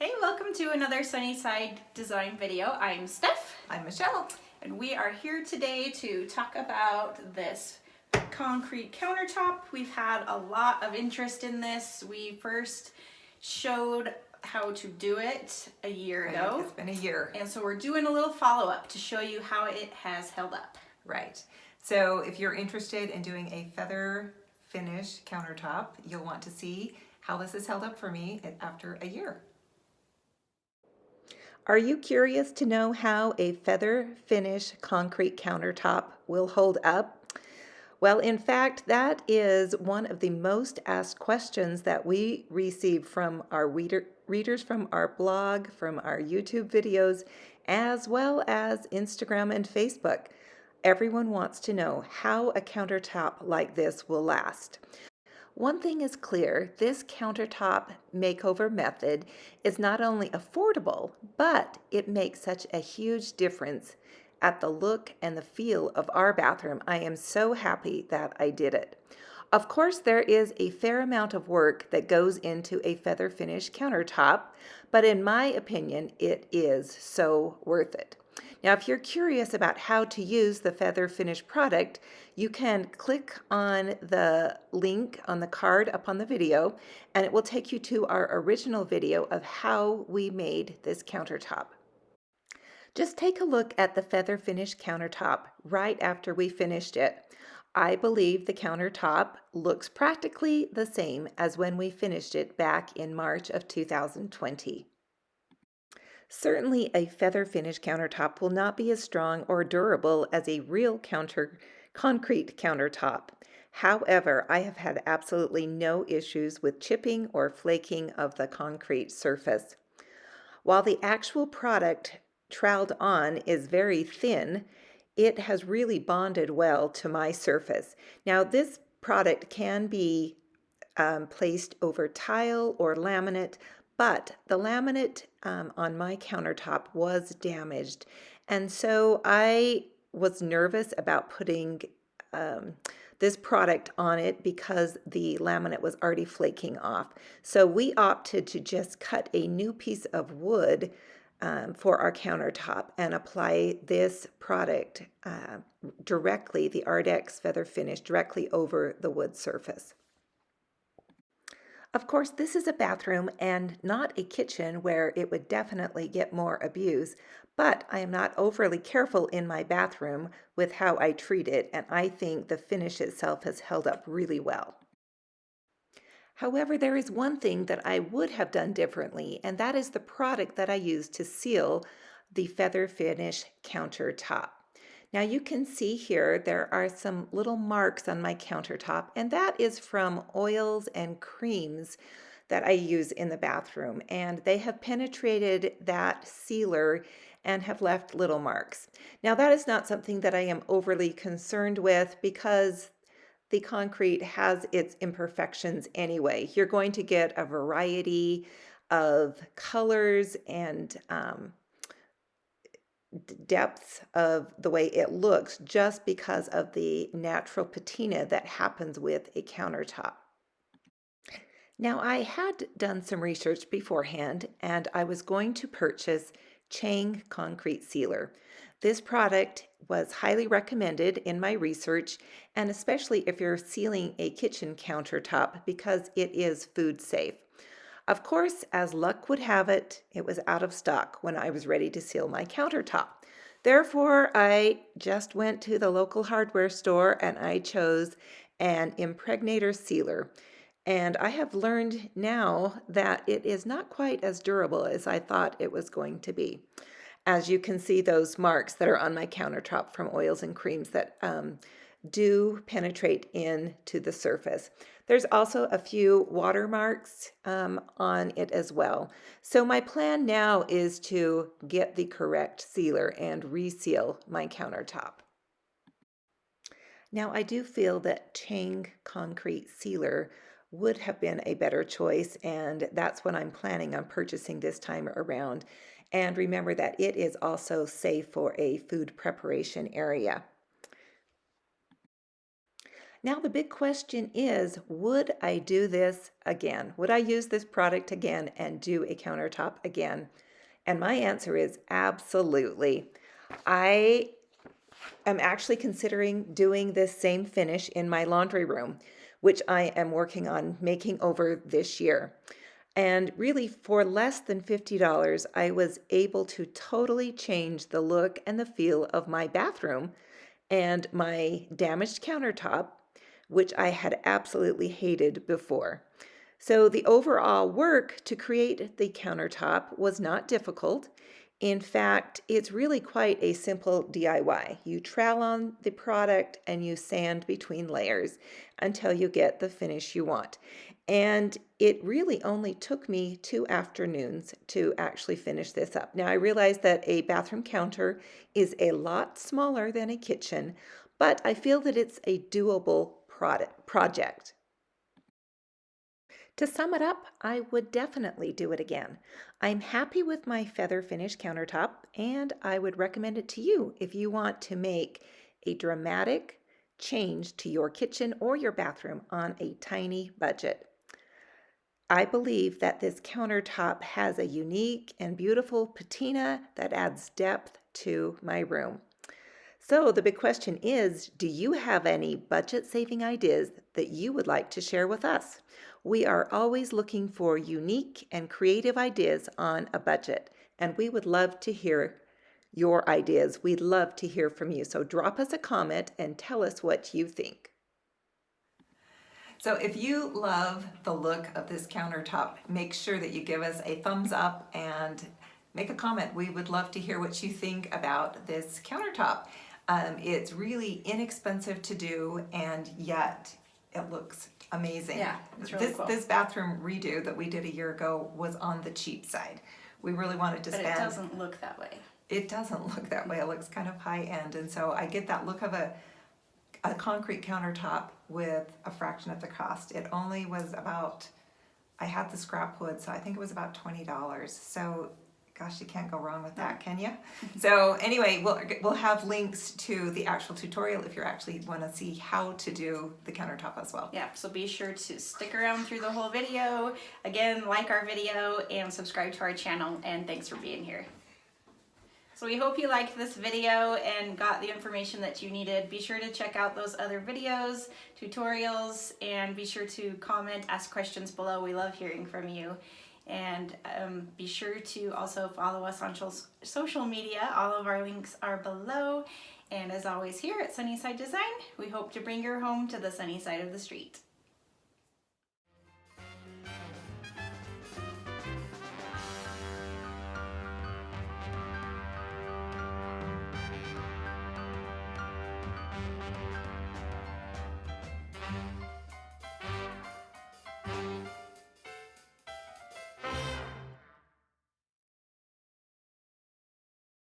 Hey, welcome to another Sunnyside design video. I'm Steph. I'm Michelle. And we are here today to talk about this concrete countertop. We've had a lot of interest in this. We first showed how to do it a year ago. It's been a year. And so we're doing a little follow-up to show you how it has held up. Right. So if you're interested in doing a feather finish countertop, you'll want to see how this has held up for me after a year. Are you curious to know how a feather finish concrete countertop will hold up? Well, in fact, that is one of the most asked questions that we receive from our readers from our blog, from our YouTube videos, as well as Instagram and Facebook. Everyone wants to know how a countertop like this will last. One thing is clear, this countertop makeover method is not only affordable, but it makes such a huge difference at the look and the feel of our bathroom. I am so happy that I did it. Of course, there is a fair amount of work that goes into a feather finish countertop, but in my opinion, it is so worth it. Now, if you're curious about how to use the feather finish product, you can click on the link on the card up on the video, and it will take you to our original video of how we made this countertop. Just take a look at the feather finish countertop right after we finished it. I believe the countertop looks practically the same as when we finished it back in March of 2020. Certainly, a feather finish countertop will not be as strong or durable as a real concrete countertop. However, I have had absolutely no issues with chipping or flaking of the concrete surface. While the actual product troweled on is very thin, it has really bonded well to my surface. Now, this product can be placed over tile or laminate, but the laminate on my countertop was damaged, and so I was nervous about putting this product on it because the laminate was already flaking off. So we opted to just cut a new piece of wood for our countertop and apply this product directly, the Ardex Feather Finish, directly over the wood surface. Of course, this is a bathroom and not a kitchen where it would definitely get more abuse, but I am not overly careful in my bathroom with how I treat it, and I think the finish itself has held up really well. However, there is one thing that I would have done differently, and that is the product that I used to seal the feather finish countertop. Now you can see here there are some little marks on my countertop, and that is from oils and creams that I use in the bathroom, and they have penetrated that sealer and have left little marks. Now that is not something that I am overly concerned with because the concrete has its imperfections anyway. You're going to get a variety of colors and depths of the way it looks just because of the natural patina that happens with a countertop. Now, I had done some research beforehand and I was going to purchase Chang Concrete Sealer. This product was highly recommended in my research, and especially if you're sealing a kitchen countertop because it is food safe. Of course, as luck would have it, it was out of stock when I was ready to seal my countertop. Therefore, I just went to the local hardware store and I chose an impregnator sealer. And I have learned now that it is not quite as durable as I thought it was going to be. As you can see, those marks that are on my countertop from oils and creams that do penetrate into the surface. There's also a few watermarks on it as well. So my plan now is to get the correct sealer and reseal my countertop. Now I do feel that Chang Concrete Sealer would have been a better choice, and that's what I'm planning on purchasing this time around. And remember that it is also safe for a food preparation area. Now, the big question is, would I do this again? Would I use this product again and do a countertop again? And my answer is absolutely. I am actually considering doing this same finish in my laundry room, which I am working on making over this year. And really, for less than $50, I was able to totally change the look and the feel of my bathroom and my damaged countertop, which I had absolutely hated before. So the overall work to create the countertop was not difficult. In fact, it's really quite a simple DIY. You trowel on the product and you sand between layers until you get the finish you want. And it really only took me 2 afternoons to actually finish this up. Now, I realize that a bathroom counter is a lot smaller than a kitchen, but I feel that it's a doable project. To sum it up, I would definitely do it again. I'm happy with my feather finish countertop, and I would recommend it to you if you want to make a dramatic change to your kitchen or your bathroom on a tiny budget. I believe that this countertop has a unique and beautiful patina that adds depth to my room. So the big question is, do you have any budget-saving ideas that you would like to share with us? We are always looking for unique and creative ideas on a budget, and we would love to hear your ideas. We'd love to hear from you. So drop us a comment and tell us what you think. So if you love the look of this countertop, make sure that you give us a thumbs up and make a comment. We would love to hear what you think about this countertop. It's really inexpensive to do, and yet it looks amazing. Yeah, it's really cool. This bathroom redo that we did a year ago was on the cheap side. We really wanted to spend. But it doesn't look that way. It doesn't look that way. It looks kind of high end, and so I get that look of a concrete countertop with a fraction of the cost. It only was about, I had the scrap wood, so I think it was about $20. So gosh, you can't go wrong with that, can you? So anyway, we'll have links to the actual tutorial if you actually want to see how to do the countertop as well. Yeah, so be sure to stick around through the whole video. Again, like our video and subscribe to our channel, and thanks for being here. So we hope you liked this video and got the information that you needed. Be sure to check out those other videos, tutorials, and be sure to comment, ask questions below. We love hearing from you. And be sure to also follow us on social media. All of our links are below. And as always, here at Sunnyside Design, we hope to bring your home to the sunny side of the street.